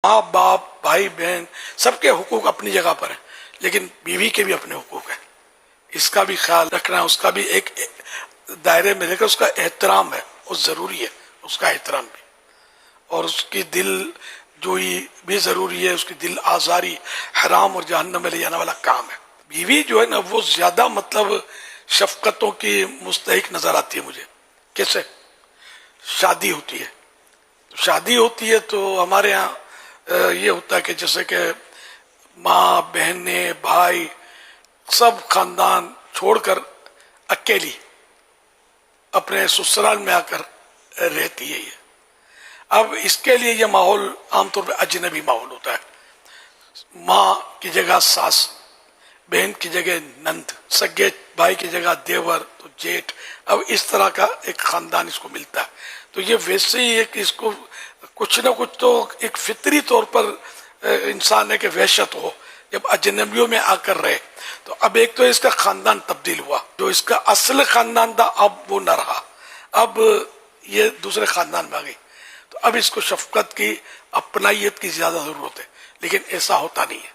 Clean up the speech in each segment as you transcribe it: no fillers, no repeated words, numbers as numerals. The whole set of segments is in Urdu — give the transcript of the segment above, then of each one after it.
ماں باپ بھائی بہن سب کے حقوق اپنی جگہ پر ہیں، لیکن بیوی کے بھی اپنے حقوق ہیں، اس کا بھی خیال رکھنا، اس کا بھی ایک دائرے میں رہ کر اس کا احترام ہے، وہ ضروری ہے، اس کا احترام بھی، اور اس کی دل جوئی بھی ضروری ہے، اس کی دل آزاری حرام اور جہنم میں لے جانے والا کام ہے۔ بیوی جو ہے نا وہ زیادہ مطلب شفقتوں کی مستحق نظر آتی ہے مجھے۔ کیسے؟ شادی ہوتی ہے، شادی ہوتی ہے تو ہمارے ہاں یہ ہوتا ہے کہ جیسے کہ ماں بہنیں بھائی سب خاندان چھوڑ کر اکیلی اپنے سسرال میں آ کر رہتی ہے۔ یہ اب اس کے لیے یہ ماحول عام طور پہ اجنبی ماحول ہوتا ہے، ماں کی جگہ ساس، بہن کی جگہ نند، سگے بھائی کی جگہ دیور تو جیٹھ، اب اس طرح کا ایک خاندان اس کو ملتا ہے۔ تو یہ ویسے ہی ایک اس کو کچھ نہ کچھ تو ایک فطری طور پر انسان ہے کہ وحشت ہو جب اجنبیوں میں آ کر رہے۔ تو اب ایک تو اس کا خاندان تبدیل ہوا، جو اس کا اصل خاندان تھا اب وہ نہ رہا، اب یہ دوسرے خاندان میں آ گئی، تو اب اس کو شفقت کی اپنائیت کی زیادہ ضرورت ہے، لیکن ایسا ہوتا نہیں ہے۔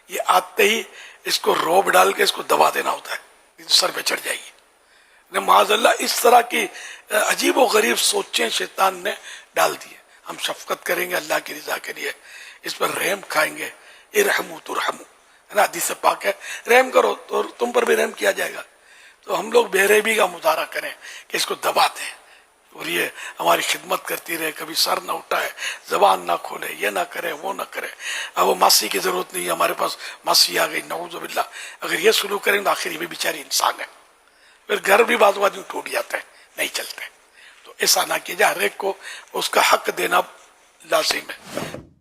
یہ آتے ہی اس کو روب ڈال کے اس کو دبا دینا ہوتا ہے، سر پہ چڑھ جائے گی۔ معاذ اللہ اس طرح کی عجیب و غریب سوچیں شیطان نے ڈال دی ہے۔ ہم شفقت کریں گے اللہ کی رضا کے لیے، اس پر رحم کھائیں گے، ارحموا ترحموا، ہے نا، حدیث پاک ہے، رحم کرو تو تم پر بھی رحم کیا جائے گا۔ تو ہم لوگ بے رحمی کا مظاہرہ کریں کہ اس کو دباتے ہیں اور یہ ہماری خدمت کرتی رہے، کبھی سر نہ اٹھائے، زبان نہ کھولے، یہ نہ کرے وہ نہ کرے، اب وہ ماسی کی ضرورت نہیں ہے، ہمارے پاس ماسی آ گئی، نعوذ باللہ، اگر یہ سلوک کریں تو آخر یہ بھی بیچاری انسان ہے، پھر گھر بھی بعض آدمی ٹوٹ جاتا ہے، نہیں چلتے۔ تو ایسا نہ کیا جائے، ہر ایک کو اس کا حق دینا لازم ہے۔